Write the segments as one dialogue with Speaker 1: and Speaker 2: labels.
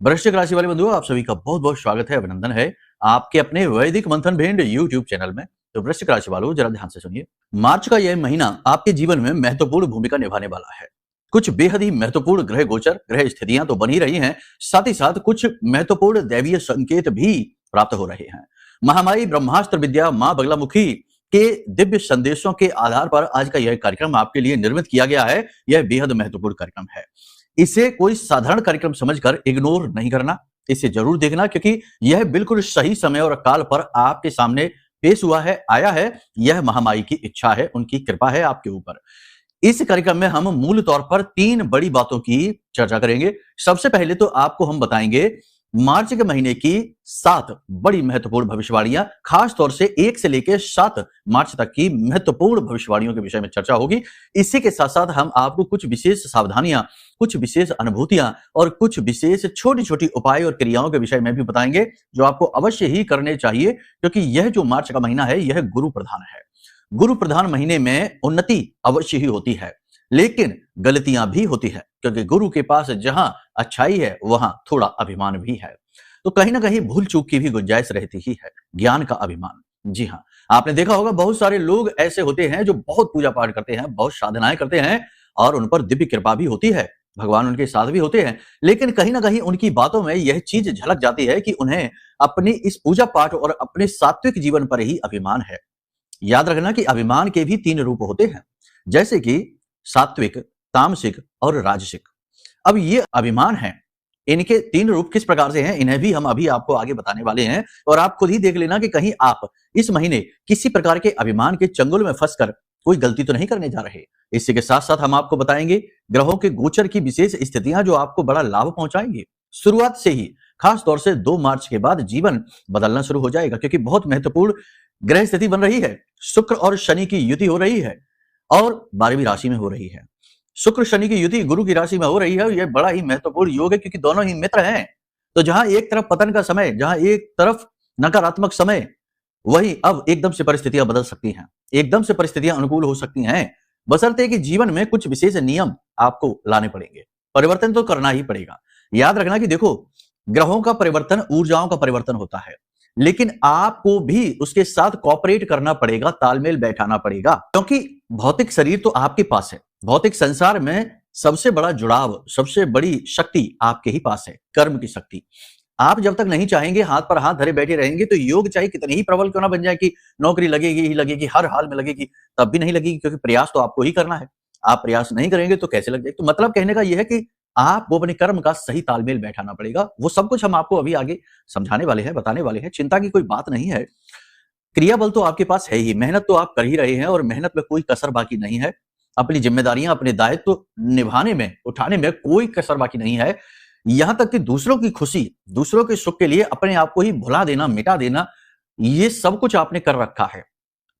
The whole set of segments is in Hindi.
Speaker 1: वृश्चिक राशि वाले बंधुओं, आप सभी का बहुत बहुत स्वागत है, अभिनंदन है आपके अपने वैदिक मंथन भेंड यूट्यूब चैनल में। तो वृश्चिक राशि वालों, जरा ध्यान से सुनिए। मार्च का यह महीना आपके जीवन में महत्वपूर्ण भूमिका निभाने वाला है। कुछ बेहद ही महत्वपूर्ण ग्रह गोचर, ग्रह स्थितियां तो बनी रही हैं, साथ ही साथ कुछ महत्वपूर्ण दैवीय संकेत भी प्राप्त हो रहे हैं। महामाई ब्रह्मास्त्र विद्या मां बगलामुखी के दिव्य संदेशों के आधार पर आज का यह कार्यक्रम आपके लिए निर्मित किया गया है। यह बेहद महत्वपूर्ण कार्यक्रम है। इसे कोई साधारण कार्यक्रम समझकर इग्नोर नहीं करना, इसे जरूर देखना, क्योंकि यह बिल्कुल सही समय और काल पर आपके सामने पेश हुआ है, आया है। यह महामाई की इच्छा है, उनकी कृपा है आपके ऊपर। इस कार्यक्रम में हम मूल तौर पर 3 बड़ी बातों की चर्चा करेंगे। सबसे पहले तो आपको हम बताएंगे मार्च के महीने की 7 बड़ी महत्वपूर्ण भविष्यवाणियां, खास तौर से 1 से लेकर 7 मार्च तक की महत्वपूर्ण भविष्यवाणियों के विषय में चर्चा होगी। इसी के साथ साथ हम आपको कुछ विशेष सावधानियां, कुछ विशेष अनुभूतियां और कुछ विशेष छोटी छोटी उपाय और क्रियाओं के विषय में भी बताएंगे, जो आपको अवश्य ही करने चाहिए, क्योंकि यह जो मार्च का महीना है यह गुरु प्रधान है। गुरु प्रधान महीने में उन्नति अवश्य ही होती है, लेकिन गलतियां भी होती है, क्योंकि गुरु के पास जहां अच्छाई है वहां थोड़ा अभिमान भी है। तो कहीं ना कहीं भूल चूक की भी गुंजाइश रहती ही है। ज्ञान का अभिमान, जी हाँ, आपने देखा होगा बहुत सारे लोग ऐसे होते हैं जो बहुत पूजा पाठ करते हैं, बहुत साधनाएं करते हैं और उन पर दिव्य कृपा भी होती है, भगवान उनके साथ भी होते हैं, लेकिन कहीं ना कहीं उनकी बातों में यह चीज झलक जाती है कि उन्हें अपनी इस पूजा पाठ और अपने सात्विक जीवन पर ही अभिमान है। याद रखना कि अभिमान के भी 3 रूप होते हैं, जैसे कि सात्विक, तामसिक और राजसिक। अब ये अभिमान है, इनके 3 रूप किस प्रकार से हैं, इन्हें भी हम अभी आपको आगे बताने वाले हैं। और आप खुद ही देख लेना कि कहीं आप इस महीने किसी प्रकार के अभिमान के चंगुल में फंसकर कोई गलती तो नहीं करने जा रहे। इसी के साथ साथ हम आपको बताएंगे ग्रहों के गोचर की विशेष स्थितियां, जो आपको बड़ा लाभ पहुंचाएंगे। शुरुआत से ही, खास तौर से 2 मार्च के बाद जीवन बदलना शुरू हो जाएगा, क्योंकि बहुत महत्वपूर्ण ग्रह स्थिति बन रही है। शुक्र और शनि की युति हो रही है और 12वीं राशि में हो रही है। शुक्र शनि की युति गुरु की राशि में हो रही है। यह बड़ा ही महत्वपूर्ण योग है, क्योंकि दोनों ही मित्र हैं। तो जहां एक तरफ पतन का समय, जहां एक तरफ नकारात्मक समय, वही अब एकदम से परिस्थितियां बदल सकती हैं, एकदम से परिस्थितियां अनुकूल हो सकती हैं, बशर्ते कि जीवन में कुछ विशेष नियम आपको लाने पड़ेंगे। परिवर्तन तो करना ही पड़ेगा। याद रखना कि देखो, ग्रहों का परिवर्तन ऊर्जाओं का परिवर्तन होता है, लेकिन आपको भी उसके साथ कॉपरेट करना पड़ेगा, तालमेल बैठाना पड़ेगा, क्योंकि भौतिक शरीर तो आपके पास है। भौतिक संसार में सबसे बड़ा जुड़ाव, सबसे बड़ी शक्ति आपके ही पास है, कर्म की शक्ति। आप जब तक नहीं चाहेंगे, हाथ पर हाथ धरे बैठे रहेंगे, तो योग चाहे कितनी ही प्रबल क्यों ना बन जाए कि नौकरी लगेगी ही लगेगी, हर हाल में लगेगी, तब भी नहीं लगेगी, क्योंकि प्रयास तो आपको ही करना है। आप प्रयास नहीं करेंगे तो कैसे लग जाएगी। तो मतलब कहने का यह है कि आपको अपने कर्म का सही तालमेल बैठाना पड़ेगा। वो सब कुछ हम आपको अभी आगे समझाने वाले हैं, बताने वाले हैं। चिंता की कोई बात नहीं है। क्रिया बल तो आपके पास है ही, मेहनत तो आप कर ही रहे हैं और मेहनत में कोई कसर बाकी नहीं है। अपनी जिम्मेदारियां, अपने दायित्व निभाने में, उठाने में कोई कसर बाकी नहीं है। यहां तक कि दूसरों की खुशी, दूसरों के सुख के लिए अपने आप को ही भुला देना, मिटा देना, ये सब कुछ आपने कर रखा है,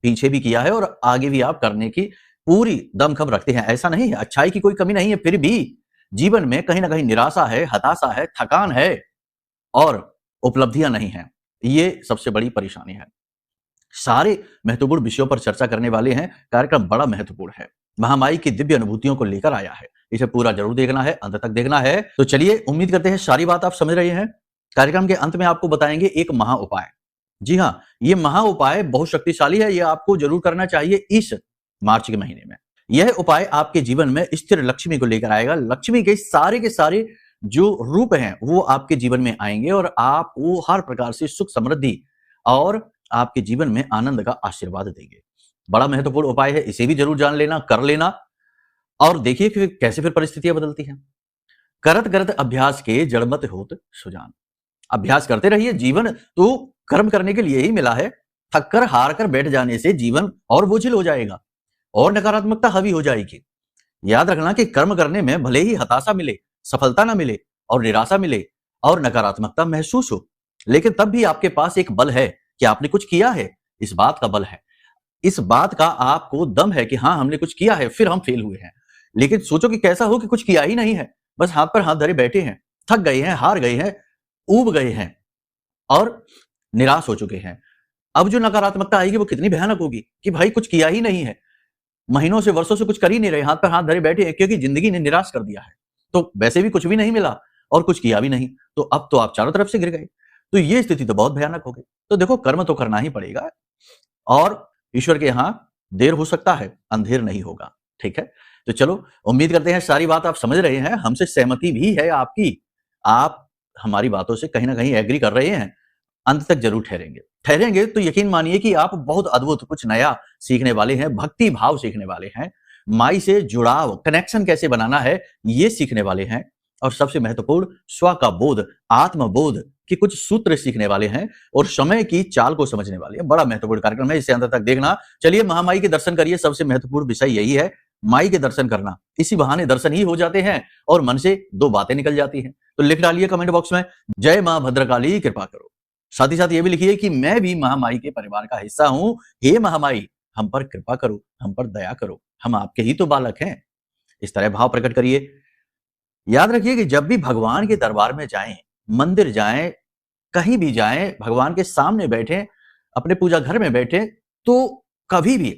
Speaker 1: पीछे भी किया है और आगे भी आप करने की पूरी दमखम रखते हैं। ऐसा नहीं है, अच्छाई की कोई कमी नहीं है, फिर भी जीवन में कहीं ना कहीं निराशा है, हताशा है, थकान है और उपलब्धियां नहीं है। ये सबसे बड़ी परेशानी है। सारे महत्वपूर्ण विषयों पर चर्चा करने वाले हैं। कार्यक्रम बड़ा महत्वपूर्ण है, महामाई की दिव्य अनुभूतियों को लेकर आया है। इसे पूरा जरूर देखना है, अंत तक देखना है। तो चलिए, उम्मीद करते हैं सारी बात आप समझ रहे हैं। कार्यक्रम के अंत में आपको बताएंगे एक महा उपाय। जी हाँ, ये महा उपाय बहुत शक्तिशाली है। यह आपको जरूर करना चाहिए इस मार्च के महीने में। यह उपाय आपके जीवन में स्थिर लक्ष्मी को लेकर आएगा। लक्ष्मी के सारे जो रूप हैं वो आपके जीवन में आएंगे और आप वो हर प्रकार से सुख समृद्धि और आपके जीवन में आनंद का आशीर्वाद देंगे। बड़ा महत्वपूर्ण उपाय है, इसे भी जरूर जान लेना, कर लेना और देखिए कि कैसे फिर परिस्थितियां बदलती हैं। करत करत अभ्यास के जड़मत होत सुजान। अभ्यास करते रहिए। जीवन तो कर्म करने के लिए ही मिला है। थक कर हार कर बैठ जाने से जीवन और बोझिल हो जाएगा और नकारात्मकता हावी हो जाएगी। याद रखना कि कर्म करने में भले ही हताशा मिले, सफलता ना मिले और निराशा मिले और नकारात्मकता महसूस हो, लेकिन तब भी आपके पास एक बल है कि आपने कुछ किया है। इस बात का बल है, इस बात का आपको दम है कि हाँ, हमने कुछ किया है, फिर हम फेल हुए हैं। लेकिन सोचो कि कैसा हो कि कुछ किया ही नहीं है, बस हाथ पर हाथ धरे बैठे हैं, थक गए हैं, हार गए हैं, ऊब गए हैं और निराश हो चुके हैं। अब जो नकारात्मकता आएगी वो कितनी भयानक होगी कि भाई कुछ किया ही नहीं है, महीनों से वर्षों से कुछ कर ही नहीं रहे, हाथ पर हाथ धरे बैठे हैं, क्योंकि जिंदगी ने निराश कर दिया है। तो वैसे भी कुछ भी नहीं मिला, और कुछ किया भी नहीं, तो अब तो आप चारों तरफ से गिर गए। तो ये स्थिति तो बहुत भयानक हो गई। तो देखो, कर्म तो करना ही पड़ेगा और ईश्वर के यहाँ देर हो सकता है, अंधेर नहीं होगा। ठीक है, तो चलो, उम्मीद करते हैं सारी बात आप समझ रहे हैं, हमसे सहमति भी है आपकी, आप हमारी बातों से कहीं ना कहीं एग्री कर रहे हैं, अंत तक जरूर ठहरेंगे तो यकीन मानिए कि आप बहुत अद्भुत कुछ नया सीखने वाले हैं, भक्ति भाव सीखने वाले हैं, माई से जुड़ाव, कनेक्शन कैसे बनाना है ये सीखने वाले हैं, और सबसे महत्वपूर्ण स्व का बोध, आत्मबोध के कुछ सूत्र सीखने वाले हैं, और समय की चाल को समझने वाले हैं। बड़ा महत्वपूर्ण कार्यक्रम है, इसे अंत तक देखना। चलिए, महामाई के दर्शन करिए, सबसे महत्वपूर्ण विषय यही है, माई के दर्शन करना। इसी बहाने दर्शन ही हो जाते हैं और मन से दो बातें निकल जाती हैं। तो लिख डालिए कमेंट बॉक्स में, जय मां भद्रकाली, कृपा करो। साथ ही साथ ये भी लिखिए कि मैं भी महामाई के परिवार का हिस्सा हूं, हे महामाई हम पर कृपा करो, हम पर दया करो, हम आपके ही तो बालक हैं। इस तरह भाव प्रकट करिए। याद रखिए कि जब भी भगवान के दरबार में जाएं, मंदिर जाएं, कहीं भी जाएं, भगवान के सामने बैठे, अपने पूजा घर में बैठे, तो कभी भी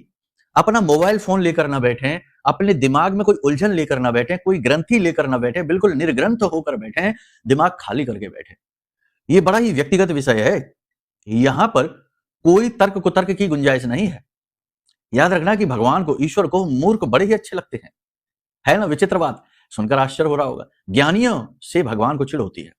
Speaker 1: अपना मोबाइल फोन लेकर ना बैठे, अपने दिमाग में कोई उलझन लेकर ना बैठे, कोई ग्रंथि लेकर ना बैठे, बिल्कुल निर्ग्रंथ होकर बैठे, दिमाग खाली करके बैठे। ये बड़ा ही व्यक्तिगत विषय है, यहां पर कोई तर्क कुतर्क की गुंजाइश नहीं है। याद रखना कि भगवान को, ईश्वर को मूर्ख बड़े ही अच्छे लगते हैं, है ना? विचित्र बात, सुनकर आश्चर्य हो रहा होगा। ज्ञानियों से भगवान को चिढ़ होती है,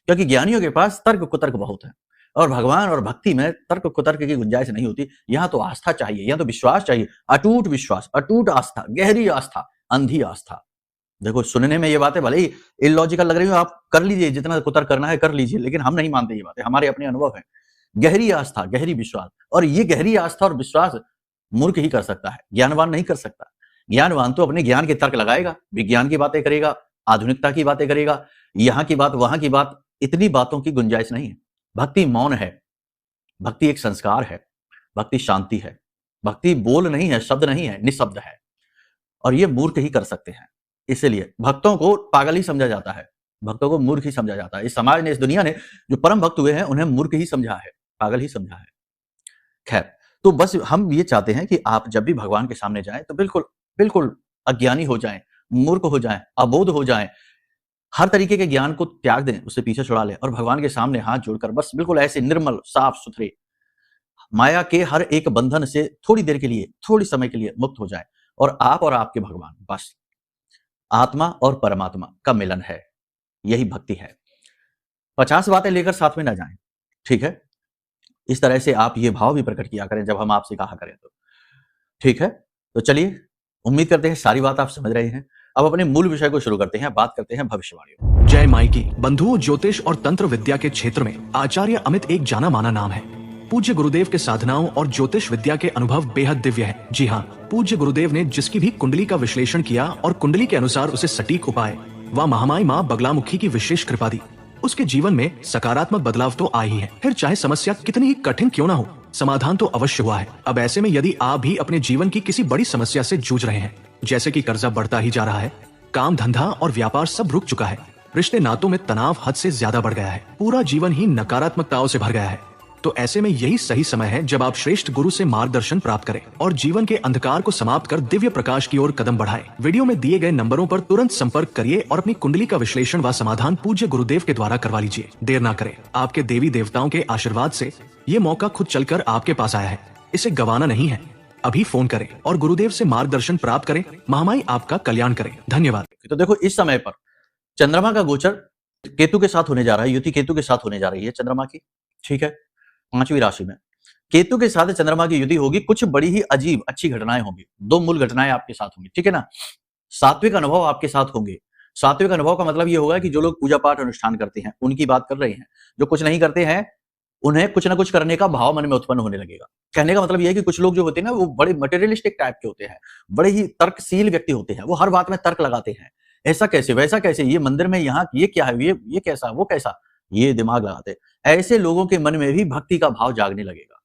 Speaker 1: क्योंकि ज्ञानियों के पास तर्क कुतर्क बहुत है, और भगवान और भक्ति में तर्क कुतर्क की गुंजाइश नहीं होती। यहां तो आस्था चाहिए, यहां तो विश्वास चाहिए, अटूट विश्वास, अटूट आस्था, गहरी आस्था, अंधी आस्था। देखो, सुनने में ये बातें भले ही इलॉजिकल लग रही हो, आप कर लीजिए, जितना कुतर्क करना है कर लीजिए, लेकिन हम नहीं मानते ये बातें, हमारे अपने अनुभव है। गहरी आस्था, गहरी विश्वास, और ये गहरी आस्था और विश्वास मूर्ख ही कर सकता है, ज्ञानवान नहीं कर सकता। ज्ञानवान तो अपने ज्ञान के तर्क लगाएगा, विज्ञान की बातें करेगा, आधुनिकता की बातें करेगा, यहां की बात वहां की बात, इतनी बातों की गुंजाइश नहीं है। भक्ति मौन है, भक्ति एक संस्कार है, भक्ति शांति है, भक्ति बोल नहीं है, शब्द नहीं है, निशब्द है, और ये मूर्ख ही कर सकते हैं। इसलिए भक्तों को पागल ही समझा जाता है, भक्तों को मूर्ख ही समझा जाता है। इस समाज ने, इस दुनिया ने जो परम भक्त हुए हैं उन्हें मूर्ख ही समझा है, पागल ही समझा है। खैर, तो बस हम ये चाहते हैं कि आप जब भी भगवान के सामने जाएं तो बिल्कुल बिल्कुल अज्ञानी हो जाएं, मूर्ख हो जाएं, अबोध हो जाएं, हर तरीके के ज्ञान को त्याग दें, उससे पीछे छुड़ा लें, और भगवान के सामने हाथ जोड़कर बस बिल्कुल ऐसे निर्मल, साफ सुथरे, माया के हर एक बंधन से थोड़ी देर के लिए, थोड़ी समय के लिए मुक्त हो जाए, और आप और आपके भगवान, बस आत्मा और परमात्मा का मिलन है, यही भक्ति है। 50 बातें लेकर साथ में ना जाएं, ठीक है? इस तरह से आप ये भाव भी प्रकट किया करें जब हम आपसे कहा करें तो, ठीक है? तो चलिए, उम्मीद करते हैं सारी बात आप समझ रहे हैं। अब अपने मूल विषय को शुरू करते हैं, बात करते हैं भविष्यवाणियों।
Speaker 2: जय माई की। बंधुओं, ज्योतिष और तंत्र विद्या के क्षेत्र में आचार्य अमित एक जाना माना नाम है। पूज्य गुरुदेव के साधनाओं और ज्योतिष विद्या के अनुभव बेहद दिव्य है। जी हाँ, पूज्य गुरुदेव ने जिसकी भी कुंडली का विश्लेषण किया और कुंडली के अनुसार उसे सटीक उपाय व महामाई माँ बगलामुखी की विशेष कृपा दी, उसके जीवन में सकारात्मक बदलाव तो आया ही है। फिर चाहे समस्या कितनी ही कठिन क्यों न हो, समाधान तो अवश्य हुआ है। अब ऐसे में यदि आप भी अपने जीवन की किसी बड़ी समस्या से जूझ रहे हैं, जैसे कि कर्जा बढ़ता ही जा रहा है, काम धंधा और व्यापार सब रुक चुका है, रिश्ते नातों में तनाव हद से ज्यादा बढ़ गया है, पूरा जीवन ही नकारात्मकताओं से भर गया है, तो ऐसे में यही सही समय है जब आप श्रेष्ठ गुरु से मार्गदर्शन प्राप्त करें और जीवन के अंधकार को समाप्त कर दिव्य प्रकाश की ओर कदम बढ़ाएं। वीडियो में दिए गए नंबरों पर तुरंत संपर्क करिए और अपनी कुंडली का विश्लेषण व समाधान पूज्य गुरुदेव के द्वारा करवा लीजिए। देर ना करें, आपके देवी देवताओं के आशीर्वाद से ये मौका खुद चलकर आपके पास आया है, इसे गंवाना नहीं है। अभी फोन करें और गुरुदेव से मार्गदर्शन प्राप्त करें। महामाई आपका कल्याण करें। धन्यवाद।
Speaker 1: तो देखो, इस समय पर चंद्रमा का गोचर केतु के साथ होने जा रहा है, युति केतु के साथ होने जा रही है चंद्रमा की, ठीक है? 5वीं राशि में केतु के साथ चंद्रमा की युति होगी, कुछ बड़ी ही अजीब अच्छी घटनाएं होंगी, दो मूल घटनाएं आपके साथ होंगी, ठीक है ना? सात्विक अनुभव आपके साथ होंगे। सात्विक अनुभव का मतलब ये होगा कि जो लोग पूजा पाठ अनुष्ठान करते हैं उनकी बात कर रहे हैं, जो कुछ नहीं करते हैं उन्हें कुछ ना कुछ करने का भाव मन में उत्पन्न होने लगेगा। कहने का मतलब यह है कि कुछ लोग जो होते हैं ना, वो बड़े मटेरियलिस्टिक टाइप के होते हैं, बड़े ही तर्कशील व्यक्ति होते हैं, वो हर बात में तर्क लगाते हैं, ऐसा कैसे, वैसा कैसे, ये मंदिर में यहाँ ये क्या है, ये कैसा, वो कैसा, ये दिमाग लगाते। ऐसे लोगों के मन में भी भक्ति का भाव जागने लगेगा,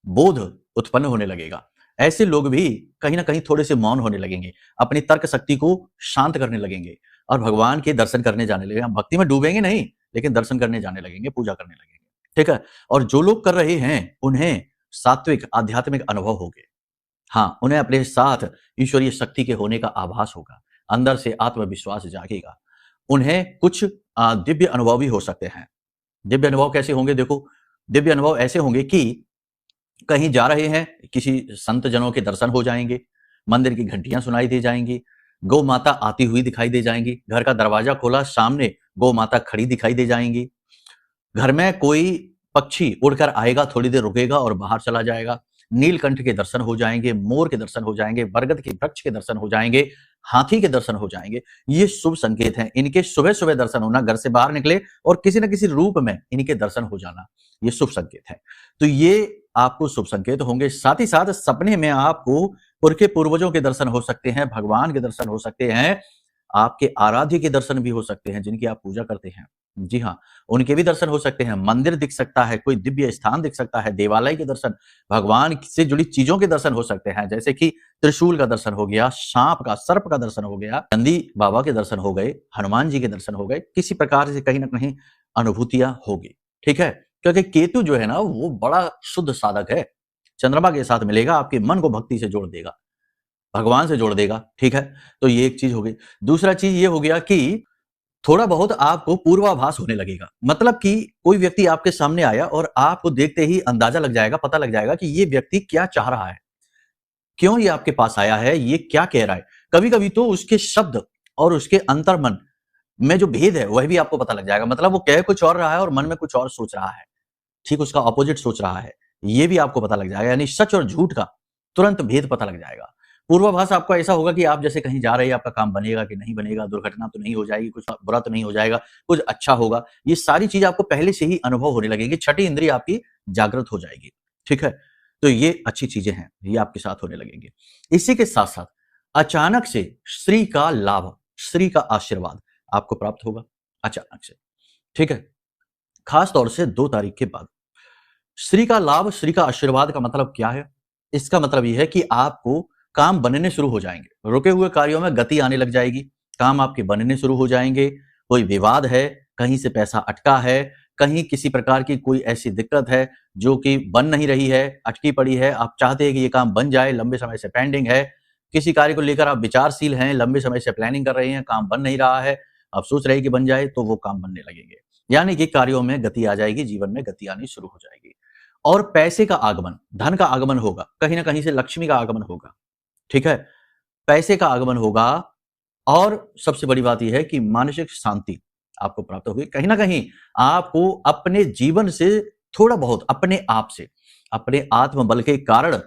Speaker 1: बोध उत्पन्न होने लगेगा। ऐसे लोग भी कहीं ना कहीं थोड़े से मौन होने लगेंगे, अपनी तर्क शक्ति को शांत करने लगेंगे और भगवान के दर्शन करने जाने लगेंगे। भक्ति में डूबेंगे नहीं, लेकिन दर्शन करने जाने लगेंगे, पूजा करने लगेंगे, ठीक है? और जो लोग कर रहे हैं उन्हें सात्विक आध्यात्मिक अनुभव होंगे। हाँ, उन्हें अपने साथ ईश्वरीय शक्ति के होने का आभास होगा, अंदर से आत्मविश्वास जागेगा, उन्हें कुछ दिव्य अनुभव भी हो सकते हैं। दिव्य अनुभव कैसे होंगे? देखो, दिव्य अनुभव ऐसे होंगे कि कहीं जा रहे हैं, किसी संत जनों के दर्शन हो जाएंगे, मंदिर की घंटियां सुनाई दे जाएंगी, गौ माता आती हुई दिखाई दे जाएंगी, घर का दरवाजा खोला, सामने गौ माता खड़ी दिखाई दे जाएंगी, घर में कोई पक्षी उड़कर आएगा, थोड़ी देर रुकेगा और बाहर चला जाएगा, नीलकंठ के दर्शन हो जाएंगे, मोर के दर्शन हो जाएंगे, बरगद के वृक्ष के दर्शन हो जाएंगे, हाथी के दर्शन हो जाएंगे। ये शुभ संकेत हैं। इनके सुबह सुबह दर्शन होना, घर से बाहर निकले और किसी न किसी रूप में इनके दर्शन हो जाना, ये शुभ संकेत है। तो ये आपको शुभ संकेत होंगे। साथ ही साथ सपने में आपको पुरखे पूर्वजों के दर्शन हो सकते हैं, भगवान के दर्शन हो सकते हैं, आपके आराध्य के दर्शन भी हो सकते हैं, जिनकी आप पूजा करते हैं। जी हाँ, उनके भी दर्शन हो सकते हैं। मंदिर दिख सकता है, कोई दिव्य स्थान दिख सकता है, देवालय के दर्शन, भगवान से जुड़ी चीजों के दर्शन हो सकते हैं, जैसे कि त्रिशूल का दर्शन हो गया, सांप का, सर्प का दर्शन हो गया, नंदी बाबा के दर्शन हो गए, हनुमान जी के दर्शन हो गए। किसी प्रकार से कहीं ना कहीं अनुभूतियां होगी। ठीक है, क्योंकि केतु जो है ना, वो बड़ा शुद्ध साधक है। चंद्रमा के साथ मिलेगा, आपके मन को भक्ति से जोड़ देगा, भगवान से जोड़ देगा। ठीक है, तो ये एक चीज हो गई। दूसरा चीज ये हो गया कि थोड़ा बहुत आपको पूर्वाभास होने लगेगा। मतलब कि कोई व्यक्ति आपके सामने आया और आपको देखते ही अंदाजा लग जाएगा, पता लग जाएगा कि ये व्यक्ति क्या चाह रहा है, क्यों ये आपके पास आया है, ये क्या कह रहा है। कभी कभी तो उसके शब्द और उसके अंतर्मन में जो भेद है वह भी आपको पता लग जाएगा। मतलब वो कह कुछ और रहा है और मन में कुछ और सोच रहा है, ठीक उसका ऑपोजिट सोच रहा है, ये भी आपको पता लग जाएगा। यानी सच और झूठ का तुरंत भेद पता लग जाएगा। पूर्वाभास आपका ऐसा होगा कि आप जैसे कहीं जा रहे हैं, आपका काम बनेगा कि नहीं बनेगा, दुर्घटना तो नहीं हो जाएगी, कुछ बुरा तो नहीं हो जाएगा, कुछ अच्छा होगा। ये सारी चीज आपको पहले से ही अनुभव होने लगेगी, छठी इंद्रिय आपकी जागृत हो जाएगी। ठीक है, तो ये अच्छी चीजें हैं, ये आपके साथ होने लगेंगे। इसी के साथ साथ अचानक से श्री का लाभ, श्री का आशीर्वाद आपको प्राप्त होगा अचानक से। ठीक है, खास तौर से 2 तारीख के बाद श्री का लाभ, श्री का आशीर्वाद का मतलब क्या है? इसका मतलब यह है कि आपको काम बनने शुरू हो जाएंगे, रुके हुए कार्यों में गति आने लग जाएगी, काम आपके बनने शुरू हो जाएंगे। कोई विवाद है, कहीं से पैसा अटका है, कहीं किसी प्रकार की कोई ऐसी दिक्कत है जो कि बन नहीं रही है, अटकी पड़ी है, आप चाहते हैं कि ये काम बन जाए, लंबे समय से पेंडिंग है, किसी कार्य को लेकर आप विचारशील हैं, लंबे समय से प्लानिंग कर रहे हैं, काम बन नहीं रहा है, आप सोच रहे हैं कि बन जाए, तो वो काम बनने लगेंगे। यानी कि कार्यों में गति आ जाएगी, जीवन में गति आनी शुरू हो जाएगी। और पैसे का आगमन, धन का आगमन होगा, कहीं ना कहीं से लक्ष्मी का आगमन होगा। ठीक है, पैसे का आगमन होगा। और सबसे बड़ी बात यह है कि मानसिक शांति आपको प्राप्त होगी। कहीं ना कहीं आपको अपने जीवन से थोड़ा बहुत, अपने आप से, अपने आत्मबल के कारण,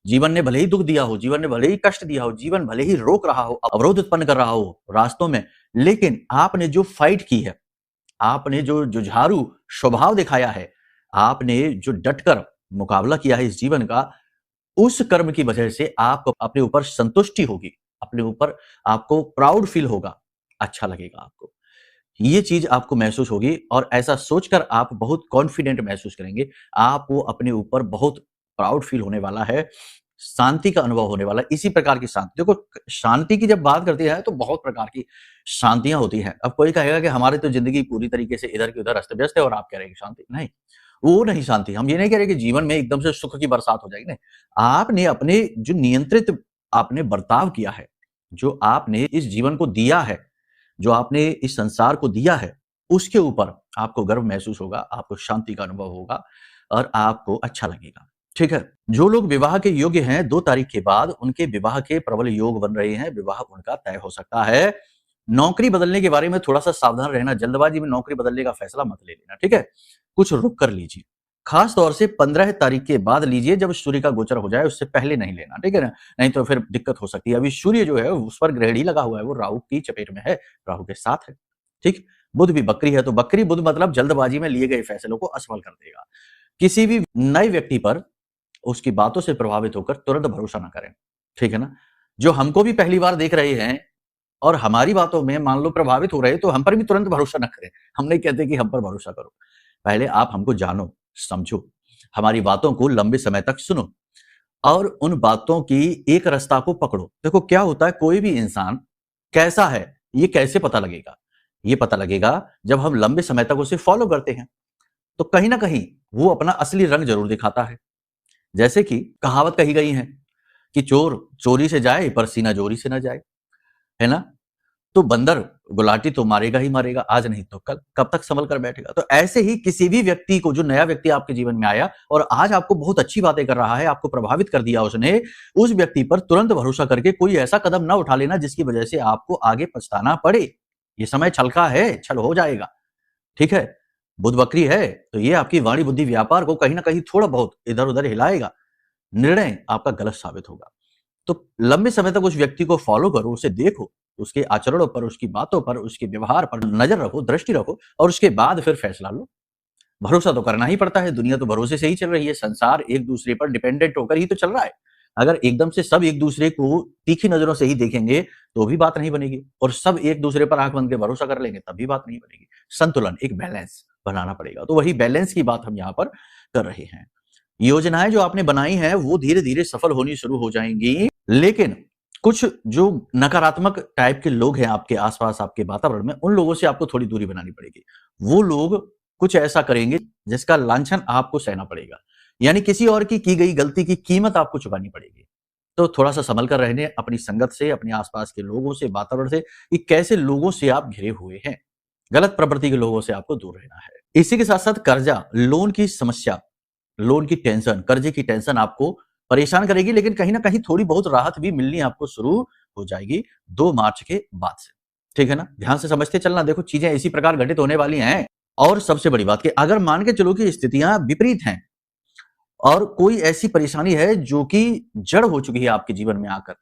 Speaker 1: जीवन ने भले ही दुख दिया हो, जीवन ने भले ही कष्ट दिया हो, जीवन भले ही रोक रहा हो, अवरोध उत्पन्न कर रहा हो रास्तों में, लेकिन आपने जो फाइट की है, आपने जो जुझारू स्वभाव दिखाया है, आपने जो डटकर मुकाबला किया है इस जीवन का, उस कर्म की वजह से आपको अपने ऊपर संतुष्टि होगी, अपने ऊपर आपको प्राउड फील होगा, अच्छा लगेगा आपको। ये चीज आपको महसूस होगी और ऐसा सोचकर आप बहुत कॉन्फिडेंट महसूस करेंगे। आपको अपने ऊपर बहुत प्राउड फील होने वाला है, शांति का अनुभव होने वाला है। इसी प्रकार की शांति, देखो शांति की जब बात करते हैं तो बहुत प्रकार की शांतियां होती हैं। अब कोई कहेगा कि हमारी तो जिंदगी पूरी तरीके से इधर की उधर अस्त व्यस्त है और आप कह रहे हैं शांति, नहीं, वो नहीं शांति। हम ये नहीं कह रहे कि जीवन में एकदम से सुख की बरसात हो जाएगी, नहीं। आपने अपने जो नियंत्रित आपने बर्ताव किया है, जो आपने इस जीवन को दिया है, जो आपने इस संसार को दिया है, उसके ऊपर आपको गर्व महसूस होगा, आपको शांति का अनुभव होगा और आपको अच्छा लगेगा। ठीक है, जो लोग विवाह के योग्य हैं 2 तारीख के बाद उनके विवाह के प्रबल योग बन रहे हैं, विवाह उनका तय हो सकता है। नौकरी बदलने के बारे में थोड़ा सा सावधान रहना, जल्दबाजी में नौकरी बदलने का फैसला मत ले लेना। ठीक है, कुछ रुक कर लीजिए, खास तौर से 15 तारीख के बाद लीजिए, जब सूर्य का गोचर हो जाए, उससे पहले नहीं लेना। ठीक है ना, नहीं तो फिर दिक्कत हो सकती है। अभी सूर्य जो है उस पर ग्रहण ही लगा हुआ है, वो राहु की चपेट में है, राहु के साथ है। ठीक, बुध भी बकरी है, तो बकरी बुध मतलब जल्दबाजी में लिए गए फैसलों को असफल कर देगा। किसी भी नए व्यक्ति पर उसकी बातों से प्रभावित होकर तुरंत भरोसा ना करें। ठीक है ना, जो हमको भी पहली बार देख रहे हैं और हमारी बातों में मान लो प्रभावित हो रहे, तो हम पर भी तुरंत भरोसा न करें। हम नहीं कहते कि हम पर भरोसा करो, पहले आप हमको जानो, समझो, हमारी बातों को लंबे समय तक सुनो और उन बातों की एक रास्ता को पकड़ो। देखो क्या होता है, कोई भी इंसान कैसा है ये कैसे पता लगेगा? ये पता लगेगा जब हम लंबे समय तक उसे फॉलो करते हैं, तो कहीं ना कहीं वो अपना असली रंग जरूर दिखाता है। जैसे कि कहावत कही गई है कि चोर चोरी से जाए पर सीना जोरी से ना जाए, है ना। तो बंदर गुलाटी तो मारेगा ही मारेगा, आज नहीं तो कल, कब तक संभल कर बैठेगा। तो ऐसे ही किसी भी व्यक्ति को, जो नया व्यक्ति आपके जीवन में आया और आज आपको बहुत अच्छी बातें कर रहा है, आपको प्रभावित कर दिया उसने, उस व्यक्ति पर तुरंत भरोसा करके कोई ऐसा कदम ना उठा लेना जिसकी वजह से आपको आगे पछताना पड़े। ये समय छल का है, छल हो जाएगा, ठीक है। बुध वक्री है तो ये आपकी वाणी बुद्धि व्यापार को कहीं ना कहीं थोड़ा बहुत इधर उधर हिलाएगा, निर्णय आपका गलत साबित होगा। तो लंबे समय तक उस व्यक्ति को फॉलो करो, उसे देखो, उसके आचरणों पर, उसकी बातों पर, उसके व्यवहार पर नजर रखो, दृष्टि रखो और उसके बाद फिर फैसला लो। भरोसा तो करना ही पड़ता है, दुनिया तो भरोसे से ही चल रही है, संसार एक दूसरे पर डिपेंडेंट होकर ही तो चल रहा है। अगर एकदम से सब एक दूसरे को तीखी नजरों से ही देखेंगे तो भी बात नहीं बनेगी, और सब एक दूसरे पर आंख बंद के भरोसा कर लेंगे तब भी बात नहीं बनेगी। संतुलन, एक बैलेंस बनाना पड़ेगा। तो वही बैलेंस की बात हम यहाँ पर कर रहे हैं। योजनाएं जो आपने बनाई हैं वो धीरे धीरे सफल होनी शुरू हो जाएंगी, लेकिन कुछ जो नकारात्मक टाइप के लोग हैं आपके आसपास, आपके वातावरण में, उन लोगों से आपको थोड़ी दूरी बनानी पड़ेगी। वो लोग कुछ ऐसा करेंगे जिसका लांछन आपको सहना पड़ेगा, यानी किसी और की गई गलती की कीमत आपको चुकानी पड़ेगी। तो थोड़ा सा संभल कर रहने, अपनी संगत से, अपने आसपास के लोगों से, वातावरण से, कि कैसे लोगों से आप घिरे हुए हैं, गलत प्रवृत्ति के लोगों से आपको दूर रहना है। इसी के साथ साथ कर्जा, लोन की समस्या, लोन की टेंशन, कर्जे की टेंशन आपको परेशान करेगी, लेकिन कहीं ना कहीं थोड़ी बहुत राहत भी मिलनी आपको शुरू हो जाएगी 2 मार्च के बाद से, ठीक है ना। ध्यान से समझते चलना, देखो चीजें इसी प्रकार घटित होने वाली हैं। और सबसे बड़ी बात कि अगर मान के चलो कि स्थितियां विपरीत हैं और कोई ऐसी परेशानी है जो कि जड़ हो चुकी है आपके जीवन में आकर,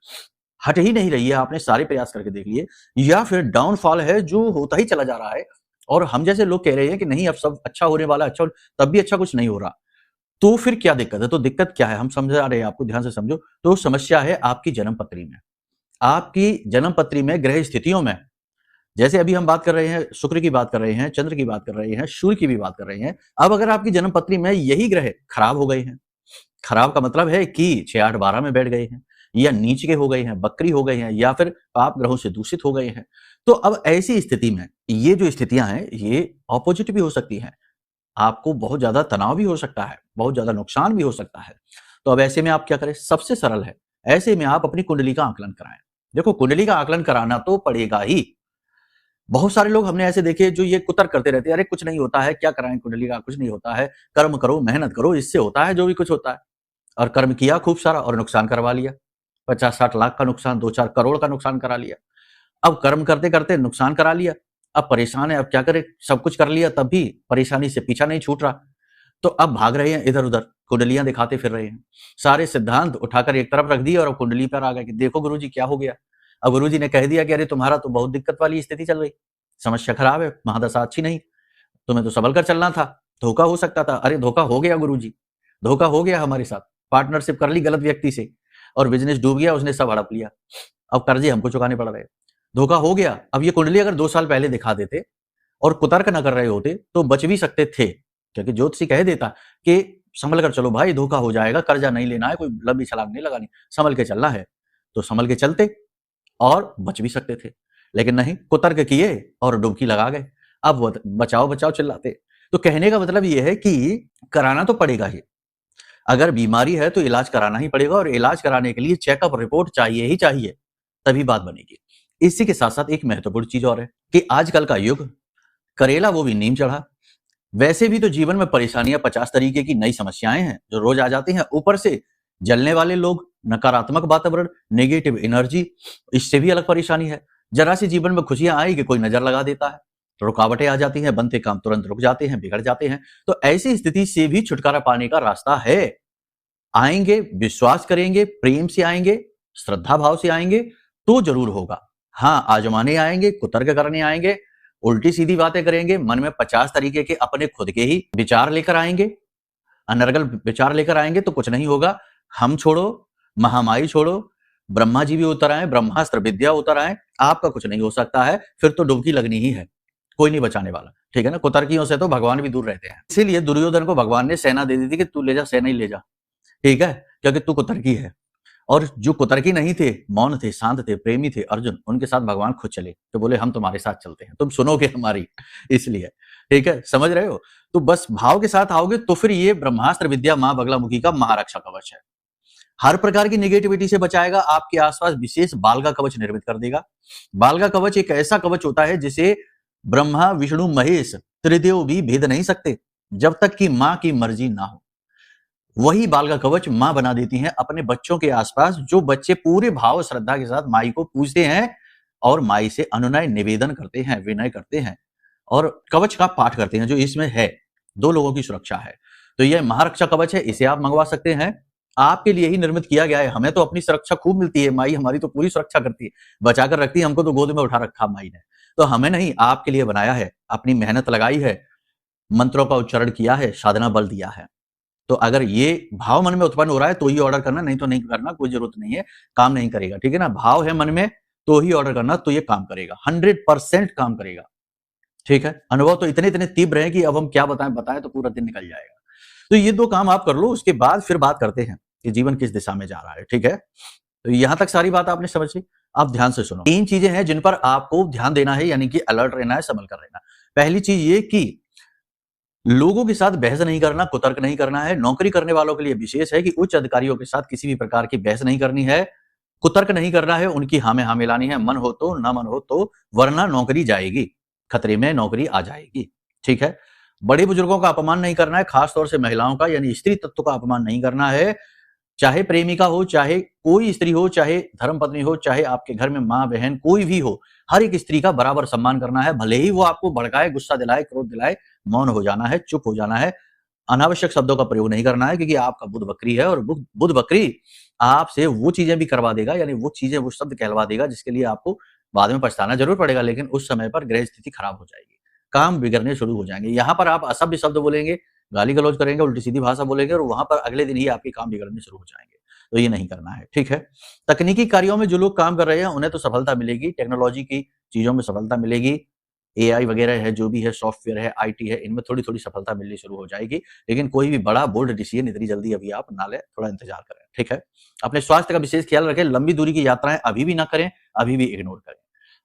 Speaker 1: हट ही नहीं रही है, आपने सारे प्रयास करके देख लिए, या फिर डाउनफॉल है जो होता ही चला जा रहा है और हम जैसे लोग कह रहे हैं कि नहीं अब सब अच्छा होने वाला, अच्छा, तब भी अच्छा कुछ नहीं हो रहा, तो फिर क्या दिक्कत है? तो दिक्कत क्या है हम समझा रहे हैं आपको, ध्यान से समझो। तो समस्या है आपकी जन्म पत्री में, आपकी जन्म पत्री में ग्रह स्थितियों में। जैसे अभी हम बात कर रहे हैं, शुक्र की बात कर रहे हैं, चंद्र की बात कर रहे हैं, सूर्य की भी बात कर रहे हैं। अब अगर आपकी जन्म पत्री में यही ग्रह खराब हो गए हैं, खराब का मतलब है कि 6, 8, 12 में बैठ गए हैं, या नीच के हो गए हैं, बकरी हो गए हैं, या फिर पाप ग्रहों से दूषित हो गए हैं, तो अब ऐसी स्थिति में ये जो स्थितियां हैं ये ऑपोजिट भी हो सकती हैं। आपको बहुत ज्यादा तनाव भी हो सकता है, बहुत ज्यादा नुकसान भी हो सकता है। तो अब ऐसे में आप क्या करें? सबसे सरल है, ऐसे में आप अपनी कुंडली का आकलन कराएं। देखो कुंडली का आकलन कराना तो पड़ेगा ही। बहुत सारे लोग हमने ऐसे देखे जो ये कुतर्क करते रहते हैं, अरे कुछ नहीं होता है, क्या कराएं कुंडली का, कुछ नहीं होता है, कर्म करो, मेहनत करो, इससे होता है जो भी कुछ होता है। और कर्म किया खूब सारा और नुकसान करवा लिया, 50-60 लाख का नुकसान, 2-4 करोड़ का नुकसान करा लिया। अब कर्म करते करते नुकसान करा लिया, अब परेशान है, अब क्या करे, सब कुछ कर लिया तब भी परेशानी से पीछा नहीं छूट रहा। तो अब भाग रहे हैं इधर उधर, कुंडलियां दिखाते फिर रहे हैं, सारे सिद्धांत उठाकर एक तरफ रख दिए और अब कुंडली पर आ गए कि देखो गुरुजी क्या हो गया। अब गुरुजी ने कह दिया कि अरे तुम्हारा तो बहुत दिक्कत वाली स्थिति चल रही, समस्या खराब है, महादशा अच्छी नहीं, तुम्हें तो संभल कर चलना था, धोखा हो सकता था। अरे धोखा हो गया गुरुजी, धोखा हो गया हमारे साथ, पार्टनरशिप कर ली गलत व्यक्ति से और बिजनेस डूब गया, उसने सब हड़प लिया, अब कर्जे हमको चुकाने पड़ रहे, धोखा हो गया। अब ये कुंडली अगर 2 साल पहले दिखा देते और कुतर्क न कर रहे होते तो बच भी सकते थे, क्योंकि ज्योतिषी कह देता कि संभल कर चलो भाई, धोखा हो जाएगा, कर्जा नहीं लेना है, कोई लंबी छलांग नहीं लगानी, संभल के चलना है, तो संभल के चलते और बच भी सकते थे। लेकिन नहीं, कुतर्क किए और डुबकी लगा गए, अब बचाओ बचाओ चिल्लाते। तो कहने का मतलब यह है कि कराना तो पड़ेगा ही, अगर बीमारी है तो इलाज कराना ही पड़ेगा, और इलाज कराने के लिए चेकअप रिपोर्ट चाहिए ही चाहिए, तभी बात बनेगी। इसी के साथ साथ एक महत्वपूर्ण चीज और है कि आजकल का युग, करेला वो भी नीम चढ़ा। वैसे भी तो जीवन में परेशानियां 50 तरीके की नई समस्याएं हैं जो रोज आ जाती हैं, ऊपर से जलने वाले लोग, नकारात्मक वातावरण, नेगेटिव एनर्जी, इससे भी अलग परेशानी है। जरा सी जीवन में खुशियां आई कि कोई नजर लगा देता है, रुकावटें आ जाती हैं, बनते काम तुरंत रुक जाते हैं, बिगड़ जाते हैं। तो ऐसी स्थिति से भी छुटकारा पाने का रास्ता है। आएंगे, विश्वास करेंगे, प्रेम से आएंगे, श्रद्धा भाव से आएंगे तो जरूर होगा। हाँ, आजमाने आएंगे, कुतर्क करने आएंगे, उल्टी सीधी बातें करेंगे, मन में 50 तरीके के अपने खुद के ही विचार लेकर आएंगे, अनर्गल विचार लेकर आएंगे तो कुछ नहीं होगा। हम छोड़ो, महामारी छोड़ो, ब्रह्मा जी भी उतर आए, ब्रह्मास्त्र विद्या उतर आए, आपका कुछ नहीं हो सकता है, फिर तो डुबकी लगनी ही है, कोई नहीं बचाने वाला, ठीक है ना। कुतर्कियों से तो भगवान भी दूर रहते हैं, इसीलिए दुर्योधन को भगवान ने सेना दे दी थी कि तू ले जा, सेना ही ले जा, ठीक है, क्योंकि तू कुतर्की है। और जो कुतर्की नहीं थे, मौन थे, शांत थे, प्रेमी थे, अर्जुन, उनके साथ भगवान खुद चले, तो बोले हम तुम्हारे साथ चलते हैं, तुम सुनोगे हमारी, इसलिए, ठीक है, समझ रहे हो। तो बस भाव के साथ आओगे तो फिर ये ब्रह्मास्त्र विद्या मां बगलामुखी का महारक्षा कवच है। हर प्रकार की नेगेटिविटी से बचाएगा, आपके आसपास विशेष बाल का कवच निर्मित कर देगा। बाल का कवच एक ऐसा कवच होता है जिसे ब्रह्मा, विष्णु, महेश त्रिदेव भी भेद नहीं सकते जब तक कि मां की मर्जी ना हो। वही बाल का कवच मां बना देती हैं अपने बच्चों के आसपास, जो बच्चे पूरे भाव श्रद्धा के साथ माई को पूजते हैं और माई से अनुनय निवेदन करते हैं, विनय करते हैं और कवच का पाठ करते हैं, जो इसमें है। 2 लोगों की सुरक्षा है। तो यह महारक्षा कवच है, इसे आप मंगवा सकते हैं। आपके लिए ही निर्मित किया गया है। हमें तो अपनी सुरक्षा खूब मिलती है, माई हमारी तो पूरी सुरक्षा करती है, बचा कर रखती है, हमको तो गोद में उठा रखा माई ने। तो हमें नहीं, आपके लिए बनाया है, अपनी मेहनत लगाई है, मंत्रों का उच्चारण किया है, साधना बल दिया है। तो अगर ये भाव मन में उत्पन्न हो रहा है तो ही ऑर्डर करना, नहीं तो नहीं करना, कोई जरूरत नहीं है, काम नहीं करेगा। ठीक है ना? भाव है मन में तो ही ऑर्डर करना, तो ये काम करेगा, 100% काम करेगा। ठीक है? अनुभव तो इतने इतने तीव्र है कि अब हम क्या बताएं तो पूरा दिन निकल जाएगा। तो ये 2 काम आप कर लो, उसके बाद फिर बात करते हैं कि जीवन किस दिशा में जा रहा है। ठीक है? तो यहां तक सारी बात आपने समझ ली। आप ध्यान से सुनो। 3 चीजें हैं जिन पर आपको ध्यान देना है, यानी कि अलर्ट रहना है, संभल कर रहना। पहली चीज ये कि लोगों के साथ बहस नहीं करना, कुतर्क नहीं करना है। नौकरी करने वालों के लिए विशेष है कि उच्च अधिकारियों के साथ किसी भी प्रकार की बहस नहीं करनी है, कुतर्क नहीं करना है, उनकी हाँ में हाँ मिलानी है, मन हो तो, ना मन हो तो, वरना नौकरी जाएगी, खतरे में नौकरी आ जाएगी। ठीक है? बड़े बुजुर्गों का अपमान नहीं करना है, खासतौर से महिलाओं का, यानी स्त्री तत्व का अपमान नहीं करना है। चाहे प्रेमिका हो, चाहे कोई स्त्री हो, चाहे धर्मपत्नी हो, चाहे आपके घर में मां बहन कोई भी हो, हर एक स्त्री का बराबर सम्मान करना है। भले ही वो आपको भड़काए, गुस्सा दिलाए, क्रोध दिलाए, मौन हो जाना है, चुप हो जाना है। अनावश्यक शब्दों का प्रयोग नहीं करना है, क्योंकि आपका बुध बकरी है और बुध बकरी आपसे वो चीजें भी करवा देगा, यानी वो चीजें, वो शब्द कहलवा देगा जिसके लिए आपको बाद में पछताना जरूर पड़ेगा, लेकिन उस समय पर ग्रह स्थिति खराब हो जाएगी, काम बिगड़ने शुरू हो जाएंगे। यहां पर आप असभ्य शब्द बोलेंगे, गाली गलौज करेंगे, उल्टी सीधी भाषा बोलेंगे और वहां पर अगले दिन ही आपके काम बिगड़ने शुरू हो जाएंगे। तो ये नहीं करना है। ठीक है? तकनीकी कार्यों में जो लोग काम कर रहे हैं उन्हें तो सफलता मिलेगी, टेक्नोलॉजी की चीजों में सफलता मिलेगी, एआई वगैरह है, जो भी है, सॉफ्टवेयर है, आईटी है, इनमें थोड़ी थोड़ी सफलता मिलनी शुरू हो जाएगी, लेकिन कोई भी बड़ा बोल्ड डिसीजन इतनी जल्दी अभी आप ना लें, थोड़ा इंतजार करें। ठीक है? अपने स्वास्थ्य का विशेष ख्याल रखें, लंबी दूरी की यात्राएं अभी भी ना करें, अभी भी इग्नोर करें।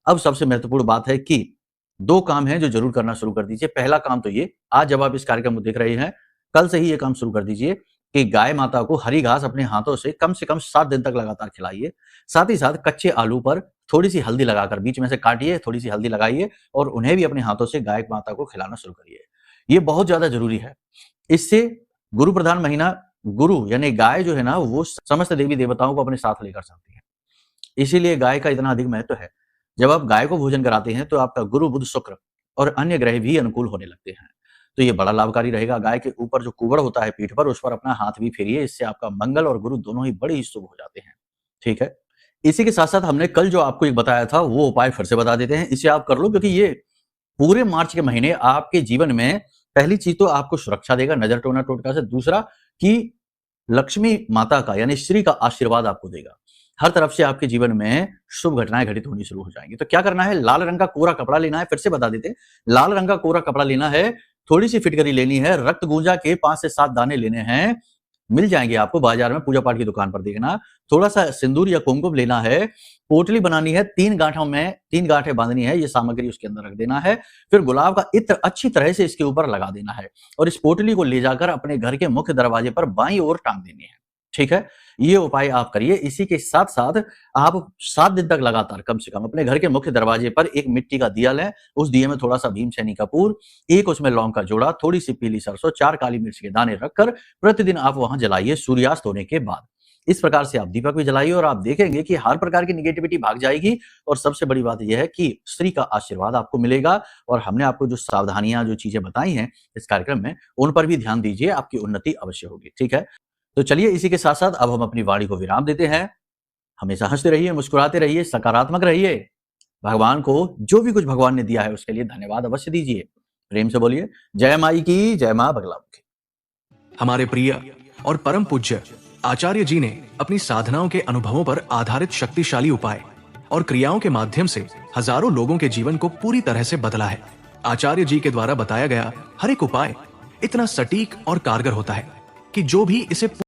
Speaker 1: अब सबसे महत्वपूर्ण बात है कि 2 काम हैं जो जरूर करना शुरू कर दीजिए। पहला काम तो ये, आज जब आप इस कार्यक्रम को देख रहे हैं, कल से ही ये काम शुरू कर दीजिए कि गाय माता को हरी घास अपने हाथों से कम 7 दिन तक लगातार खिलाइए। साथ ही साथ कच्चे आलू पर थोड़ी-सी हल्दी लगाकर बीच में से काटिए, थोड़ी-सी हल्दी लगाइए और उन्हें भी अपने हाथों से गाय माता को खिलाना शुरू करिए। ये बहुत ज़्यादा ज़रूरी है। इससे गुरु प्रधान महीना, गुरु यानी गाय जो है ना, वो समस्त देवी-देवताओं को अपने साथ लेकर चलती है। इसीलिए गाय का इतना अधिक महत्व है। जब आप गाय को भोजन कराते हैं तो आपका गुरु, बुध, शुक्र और अन्य ग्रह भी अनुकूल होने लगते हैं। तो ये बड़ा लाभकारी रहेगा। गाय के ऊपर जो कुबड़ होता है पीठ पर, उस पर अपना हाथ भी फेरिए, इससे आपका मंगल और गुरु दोनों ही बड़े ही शुभ हो जाते हैं। ठीक है? इसी के साथ साथ हमने कल जो आपको एक बताया था वो उपाय फिर से बता देते हैं, इसे आप कर लो, क्योंकि ये पूरे मार्च के महीने आपके जीवन में पहली चीज तो आपको सुरक्षा देगा नजर टोना टोटका से, दूसरा कि लक्ष्मी माता का यानी श्री का आशीर्वाद आपको देगा। हर तरफ से आपके जीवन में शुभ घटनाएं घटित होनी शुरू हो जाएंगी। तो क्या करना है? लाल रंग का कोरा कपड़ा लेना है, फिर से बता देते हैं, लाल रंग का कोरा कपड़ा लेना है, थोड़ी सी फिटकरी लेनी है, रक्त गूंजा के 5 से 7 दाने लेने हैं, मिल जाएंगे आपको बाजार में, पूजा पाठ की दुकान पर देखना। थोड़ा सा सिंदूर या कुमकुम लेना है, पोटली बनानी है, 3 गांठों में 3 गांठें बांधनी है, ये सामग्री उसके अंदर रख देना है। फिर गुलाब का इत्र अच्छी तरह से इसके ऊपर लगा देना है और इस पोटली को ले जाकर अपने घर के मुख्य दरवाजे पर बाईं ओर टांग देनी है। ठीक है? ये उपाय आप करिए। इसी के साथ साथ आप 7 दिन तक लगातार कम से कम अपने घर के मुख्य दरवाजे पर एक मिट्टी का दिया लें, उस दिए में थोड़ा सा भीमसेनी कपूर, एक उसमें लौंग का जोड़ा, थोड़ी सी पीली सरसों, 4 काली मिर्च के दाने रखकर प्रतिदिन आप वहां जलाइए सूर्यास्त होने के बाद। इस प्रकार से आप दीपक भी जलाइए और आप देखेंगे कि हर प्रकार की निगेटिविटी भाग जाएगी और सबसे बड़ी बात यह है कि श्री का आशीर्वाद आपको मिलेगा। और हमने आपको जो सावधानियां, जो चीजें बताई हैं इस कार्यक्रम में, उन पर भी ध्यान दीजिए, आपकी उन्नति अवश्य होगी। ठीक है? तो चलिए इसी के साथ साथ अब हम अपनी वाणी को विराम देते हैं। हमेशा हंसते रहिए, मुस्कुराते रहिए, सकारात्मक रहिए। भगवान को जो भी कुछ भगवान ने दिया है उसके लिए धन्यवाद अवश्य दीजिए। प्रेम से बोलिए जय माई की, जय मां बगलामुखी।
Speaker 2: हमारे प्रिय और परम पूज्य आचार्य जी ने अपनी साधनाओं के अनुभवों पर आधारित शक्तिशाली उपाय और क्रियाओं के माध्यम से हजारों लोगों के जीवन को पूरी तरह से बदला है। आचार्य जी के द्वारा बताया गया हर एक उपाय इतना सटीक और कारगर होता है कि जो भी इसे